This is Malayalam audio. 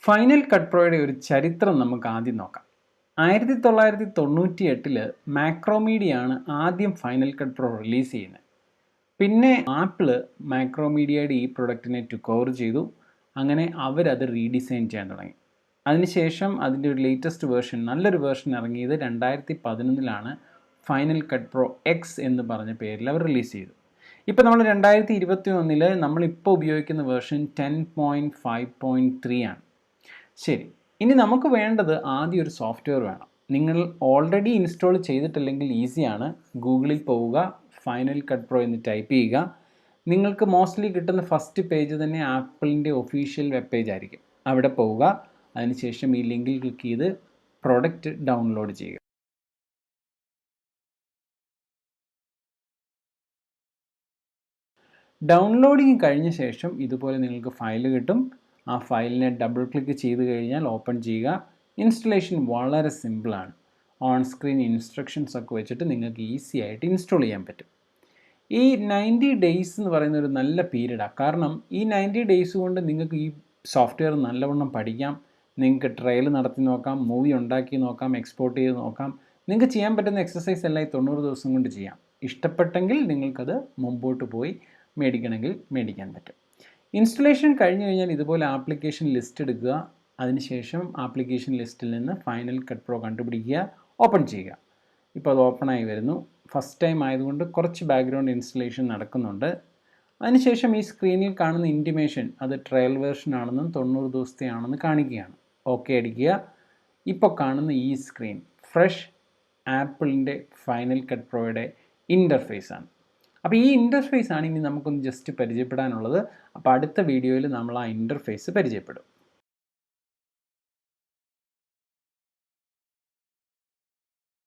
ഫൈനൽ കട്ട് പ്രോയുടെ ഒരു ചരിത്രം നമുക്ക് ആദ്യം നോക്കാം. 1998 മാക്രോമീഡിയയാണ് ആദ്യം ഫൈനൽ കട്ട് പ്രോ റിലീസ് ചെയ്യുന്നത്. പിന്നെ ആപ്പിള് മാക്രോമീഡിയയുടെ ഈ പ്രൊഡക്റ്റിനെ ടുക്ക് ഓവർ ചെയ്തു. അങ്ങനെ അവരത് റീഡിസൈൻ ചെയ്യാൻ തുടങ്ങി. അതിനുശേഷം അതിൻ്റെ ഒരു ലേറ്റസ്റ്റ് വേർഷൻ, നല്ലൊരു വേർഷൻ ഇറങ്ങിയത് 2011 ഫൈനൽ കട്ട് പ്രോ എക്സ് എന്ന് പറഞ്ഞ പേരിൽ അവർ റിലീസ് ചെയ്തു. ഇപ്പോൾ നമ്മൾ 2021 നമ്മളിപ്പോൾ ഉപയോഗിക്കുന്ന വേർഷൻ 10.5.3 ആണ്. ശരി, ഇനി നമുക്ക് വേണ്ടത് ആദ്യം ഒരു സോഫ്റ്റ്വെയർ വേണം. നിങ്ങൾ ഓൾറെഡി ഇൻസ്റ്റാൾ ചെയ്തിട്ടില്ലെങ്കിൽ ഈസിയാണ്. ഗൂഗിളിൽ പോവുക, ഫൈനൽ കട്ട് പ്രോ എന്ന് ടൈപ്പ് ചെയ്യുക. നിങ്ങൾക്ക് മോസ്റ്റ്ലി കിട്ടുന്ന ഫസ്റ്റ് പേജ് തന്നെ ആപ്പിളിൻ്റെ ഒഫീഷ്യൽ വെബ് പേജ് ആയിരിക്കും. അവിടെ പോവുക, അതിനുശേഷം ഈ ലിങ്കിൽ ക്ലിക്ക് ചെയ്ത് പ്രോഡക്റ്റ് ഡൗൺലോഡ് ചെയ്യുക. ഡൗൺലോഡിങ് കഴിഞ്ഞ ശേഷം ഇതുപോലെ നിങ്ങൾക്ക് ഫയൽ കിട്ടും. ആ ഫയലിനെ ഡബിൾ ക്ലിക്ക് ചെയ്ത് കഴിഞ്ഞാൽ ഓപ്പൺ ചെയ്യുക. ഇൻസ്റ്റലേഷൻ വളരെ സിമ്പിളാണ്. ഓൺ സ്ക്രീൻ ഇൻസ്ട്രക്ഷൻസ് ഒക്കെ വെച്ചിട്ട് നിങ്ങൾക്ക് ഈസി ആയിട്ട് ഇൻസ്റ്റാൾ ചെയ്യാൻ പറ്റും. ഈ 90 ഡേയ്സ് എന്ന് പറയുന്ന ഒരു നല്ല പീരീഡാണ്. കാരണം ഈ 90 ഡേയ്സ് കൊണ്ട് നിങ്ങൾക്ക് ഈ സോഫ്റ്റ്വെയർ നല്ലവണ്ണം പഠിക്കാം. നിങ്ങൾക്ക് ട്രയൽ നടത്തി നോക്കാം, മൂവി ഉണ്ടാക്കി നോക്കാം, എക്സ്പോർട്ട് ചെയ്ത് നോക്കാം. നിങ്ങൾക്ക് ചെയ്യാൻ പറ്റുന്ന എക്സസൈസ് എല്ലാം ഈ 90 ദിവസം കൊണ്ട് ചെയ്യാം. ഇഷ്ടപ്പെട്ടെങ്കിൽ നിങ്ങൾക്കത് മുമ്പോട്ട് പോയി മേടിക്കണമെങ്കിൽ മേടിക്കാൻ പറ്റും. ഇൻസ്റ്റലേഷൻ കഴിഞ്ഞ് കഴിഞ്ഞാൽ ഇതുപോലെ ആപ്ലിക്കേഷൻ ലിസ്റ്റ് എടുക്കുക. അതിനുശേഷം ആപ്ലിക്കേഷൻ ലിസ്റ്റിൽ നിന്ന് ഫൈനൽ കട്ട് പ്രോ കണ്ടുപിടിക്കുക, ഓപ്പൺ ചെയ്യുക. ഇപ്പോൾ അത് ഓപ്പണായി വരുന്നു. ഫസ്റ്റ് ടൈം ആയതുകൊണ്ട് കുറച്ച് ബാക്ക്ഗ്രൗണ്ട് ഇൻസ്റ്റലേഷൻ നടക്കുന്നുണ്ട്. അതിനുശേഷം ഈ സ്ക്രീനിൽ കാണുന്ന ഇൻറ്റിമേഷൻ അത് ട്രയൽ വേർഷൻ ആണെന്നും 90 ദിവസത്തെ ആണെന്ന് കാണിക്കുകയാണ്. ഓക്കെ അടിക്കുക. ഇപ്പോൾ കാണുന്ന ഈ സ്ക്രീൻ ഫ്രഷ് ആപ്പിളിൻ്റെ ഫൈനൽ കട്ട് പ്രോയുടെ ഇൻ്റർഫേസാണ്. അപ്പോൾ ഈ ഇൻ്റർഫേസ് ആണ് ഇനി നമുക്കൊന്ന് ജസ്റ്റ് പരിചയപ്പെടാനുള്ളത്. അപ്പോൾ അടുത്ത വീഡിയോയിൽ നമ്മൾ ആ ഇൻ്റർഫേസ് പരിചയപ്പെടും.